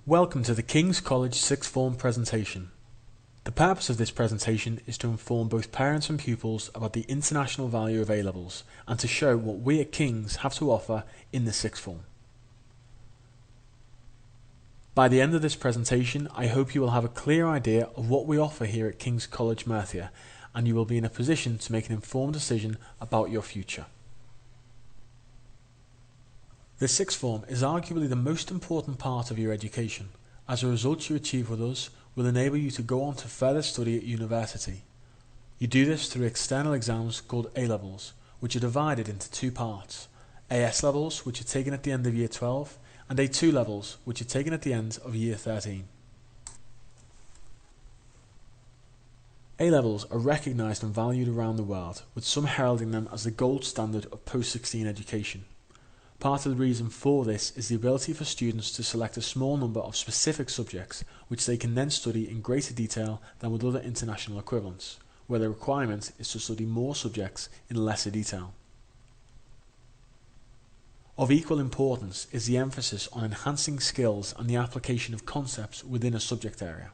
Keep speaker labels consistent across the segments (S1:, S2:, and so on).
S1: Welcome to the King's College Sixth Form presentation. The purpose of this presentation is to inform both parents and pupils about the international value of A-levels and to show what we at King's have to offer in the Sixth Form. By the end of this presentation, I hope you will have a clear idea of what we offer here at King's College Murcia, and you will be in a position to make an informed decision about your future. The Sixth Form is arguably the most important part of your education, as the results you achieve with us will enable you to go on to further study at university. You do this through external exams called A-levels, which are divided into two parts: AS levels, which are taken at the end of Year 12, and A2 levels, which are taken at the end of Year 13. A-levels are recognised and valued around the world, with some heralding them as the gold standard of post-16 education. Part of the reason for this is the ability for students to select a small number of specific subjects which they can then study in greater detail than with other international equivalents, where the requirement is to study more subjects in lesser detail. Of equal importance is the emphasis on enhancing skills and the application of concepts within a subject area.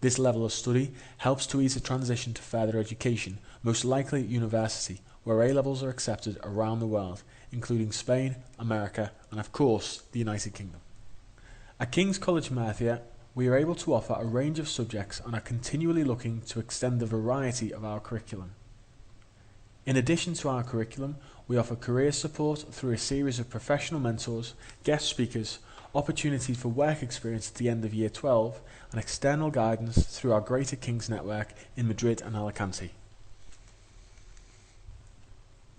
S1: This level of study helps to ease the transition to further education, most likely at university, where A-levels are accepted around the world, including Spain, America, and of course, the United Kingdom. At King's College Murcia, we are able to offer a range of subjects and are continually looking to extend the variety of our curriculum. In addition to our curriculum, we offer career support through a series of professional mentors, guest speakers, opportunities for work experience at the end of Year 12, and external guidance through our Greater King's network in Madrid and Alicante.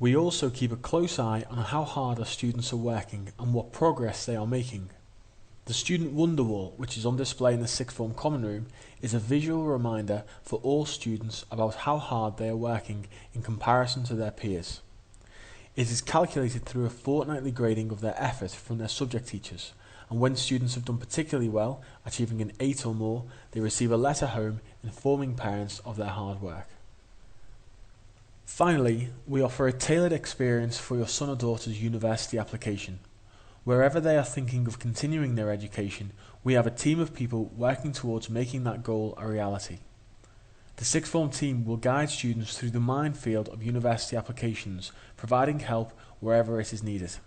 S1: We also keep a close eye on how hard our students are working and what progress they are making. The Student Wonder Wall, which is on display in the Sixth Form Common Room, is a visual reminder for all students about how hard they are working in comparison to their peers. It is calculated through a fortnightly grading of their effort from their subject teachers, and when students have done particularly well, achieving an 8 or more, they receive a letter home informing parents of their hard work. Finally, we offer a tailored experience for your son or daughter's university application. Wherever they are thinking of continuing their education, we have a team of people working towards making that goal a reality. The Sixth Form team will guide students through the minefield of university applications, providing help wherever it is needed.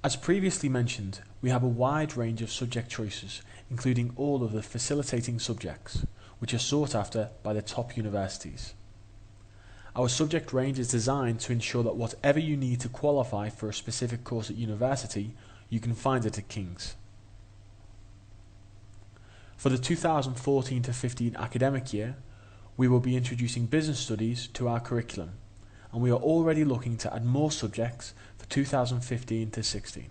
S1: As previously mentioned, we have a wide range of subject choices, including all of the facilitating subjects, which are sought after by the top universities. Our subject range is designed to ensure that whatever you need to qualify for a specific course at university, you can find it at King's. For the 2014-15 academic year, we will be introducing business studies to our curriculum, and we are already looking to add more subjects for 2015-16.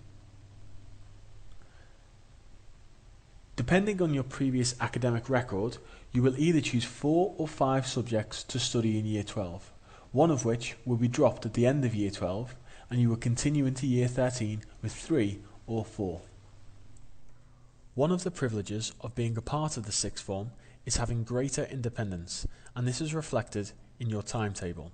S1: Depending on your previous academic record, you will either choose 4 or 5 subjects to study in Year 12, one of which will be dropped at the end of Year 12, and you will continue into Year 13 with 3 or 4. One of the privileges of being a part of the Sixth Form is having greater independence, and this is reflected in your timetable.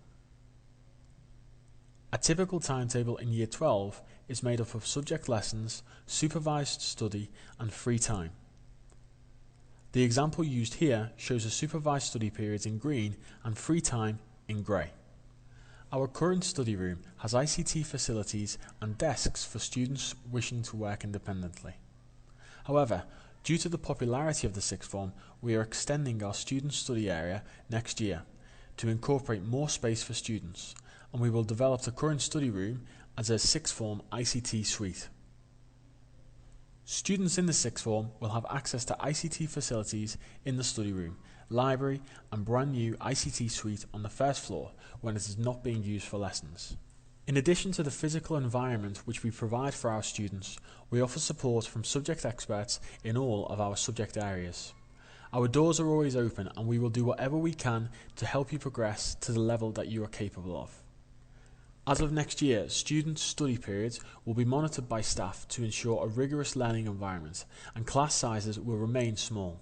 S1: A typical timetable in Year 12 is made up of subject lessons, supervised study, and free time. The example used here shows the supervised study periods in green and free time in grey. Our current study room has ICT facilities and desks for students wishing to work independently. However, due to the popularity of the Sixth Form, we are extending our student study area next year to incorporate more space for students, and we will develop the current study room as a Sixth Form ICT suite. Students in the Sixth Form will have access to ICT facilities in the study room, library, and brand new ICT suite on the first floor when it is not being used for lessons. In addition to the physical environment which we provide for our students, we offer support from subject experts in all of our subject areas. Our doors are always open, and we will do whatever we can to help you progress to the level that you are capable of. As of next year, students' study periods will be monitored by staff to ensure a rigorous learning environment, and class sizes will remain small.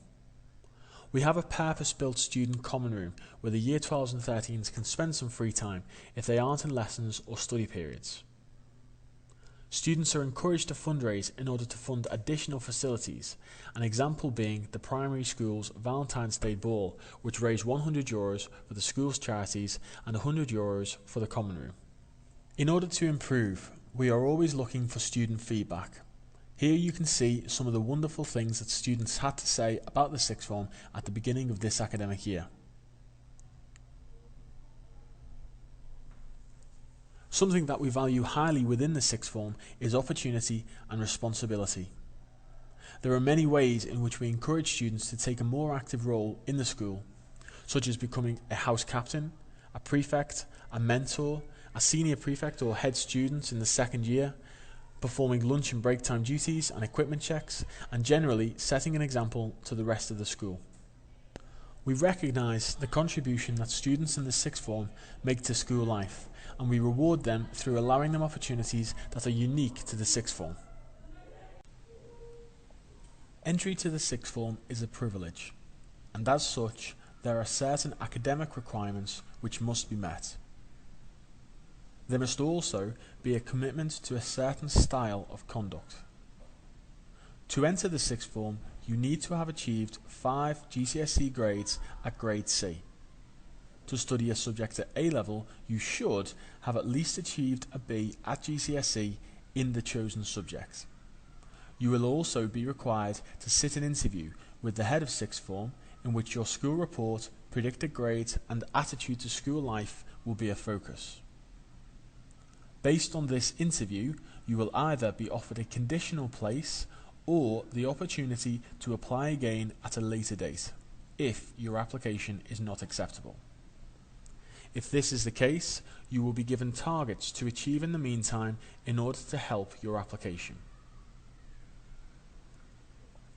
S1: We have a purpose-built student common room where the Year 12s and 13s can spend some free time if they aren't in lessons or study periods. Students are encouraged to fundraise in order to fund additional facilities, an example being the primary school's Valentine's Day Ball, which raised €100 for the school's charities and €100 for the common room. In order to improve, we are always looking for student feedback. Here you can see some of the wonderful things that students had to say about the sixth form at the beginning of this academic year. Something that we value highly within the sixth form is opportunity and responsibility. There are many ways in which we encourage students to take a more active role in the school, such as becoming a house captain, a prefect, a mentor, a senior prefect or head student in the second year, performing lunch and break time duties and equipment checks, and generally setting an example to the rest of the school. We recognise the contribution that students in the sixth form make to school life, and we reward them through allowing them opportunities that are unique to the sixth form. Entry to the sixth form is a privilege, and as such, there are certain academic requirements which must be met. There must also be a commitment to a certain style of conduct. To enter the sixth form, you need to have achieved 5 GCSE grades at grade C. To study a subject at A level, you should have at least achieved a B at GCSE in the chosen subject. You will also be required to sit an interview with the head of sixth form in which your school report, predicted grades and attitude to school life will be a focus. Based on this interview, you will either be offered a conditional place or the opportunity to apply again at a later date, if your application is not acceptable. If this is the case, you will be given targets to achieve in the meantime in order to help your application.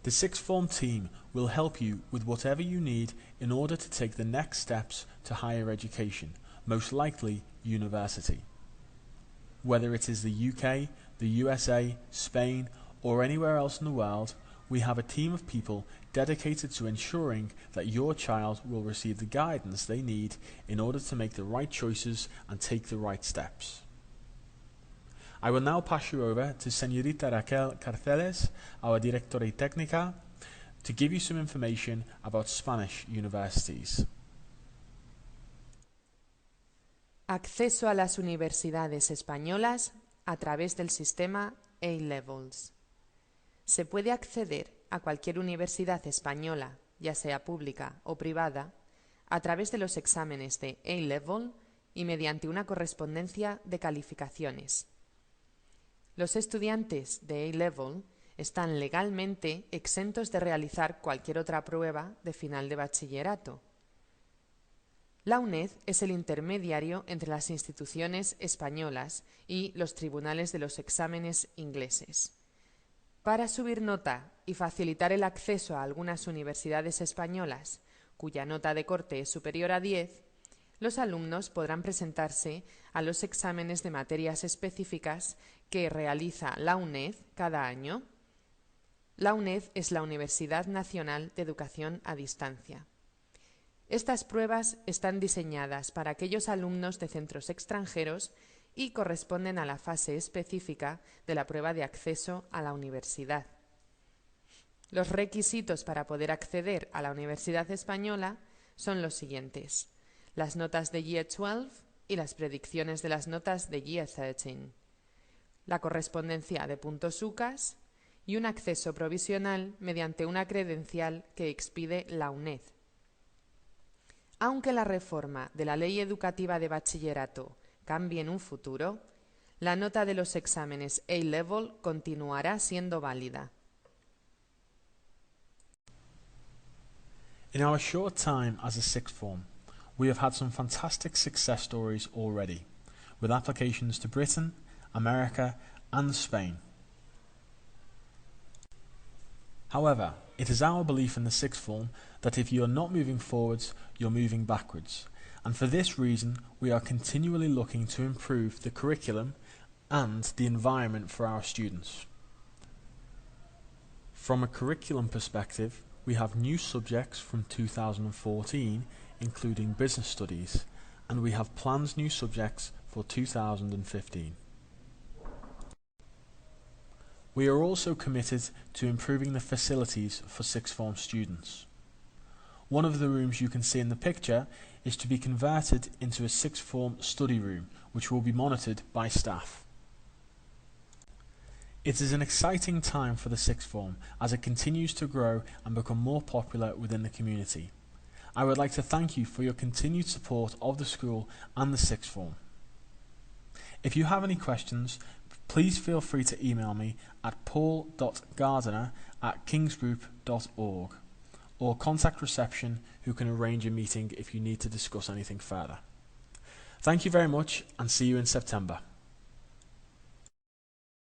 S1: The sixth form team will help you with whatever you need in order to take the next steps to higher education, most likely university. Whether it is the UK, the USA, Spain, or anywhere else in the world, we have a team of people dedicated to ensuring that your child will receive the guidance they need in order to make the right choices and take the right steps. I will now pass you over to Señorita Raquel Carceles, our Directora Técnica, to give you some information about Spanish universities.
S2: Acceso a las universidades españolas a través del sistema A-Levels. Se puede acceder a cualquier universidad española, ya sea pública o privada, a través de los exámenes de A-Level y mediante una correspondencia de calificaciones. Los estudiantes de A-Level están legalmente exentos de realizar cualquier otra prueba de final de bachillerato. La UNED es el intermediario entre las instituciones españolas y los tribunales de los exámenes ingleses. Para subir nota y facilitar el acceso a algunas universidades españolas, cuya nota de corte es superior a 10, los alumnos podrán presentarse a los exámenes de materias específicas que realiza la UNED cada año. La UNED es la Universidad Nacional de Educación a Distancia. Estas pruebas están diseñadas para aquellos alumnos de centros extranjeros y corresponden a la fase específica de la prueba de acceso a la universidad. Los requisitos para poder acceder a la Universidad Española son los siguientes: las notas de Year 12 y las predicciones de las notas de Year 13, la correspondencia de puntos UCAS y un acceso provisional mediante una credencial que expide la UNED. Aunque la reforma de la Ley Educativa de Bachillerato cambie en un futuro, la nota de los exámenes A-Level continuará siendo válida.
S1: In our short time as a sixth form, we have had some fantastic success stories already, with applications to Britain, America and Spain. However, it is our belief in the sixth form that if you are not moving forwards, you're moving backwards, and for this reason we are continually looking to improve the curriculum and the environment for our students. From a curriculum perspective, we have new subjects from 2014, including business studies, and we have planned new subjects for 2015. We are also committed to improving the facilities for sixth form students. One of the rooms you can see in the picture is to be converted into a sixth form study room, which will be monitored by staff. It is an exciting time for the sixth form as it continues to grow and become more popular within the community. I would like to thank you for your continued support of the school and the sixth form. If you have any questions, please feel free to email me at paul.gardiner@kingsgroup.org or contact reception, who can arrange a meeting if you need to discuss anything further. Thank you very much and see you in September.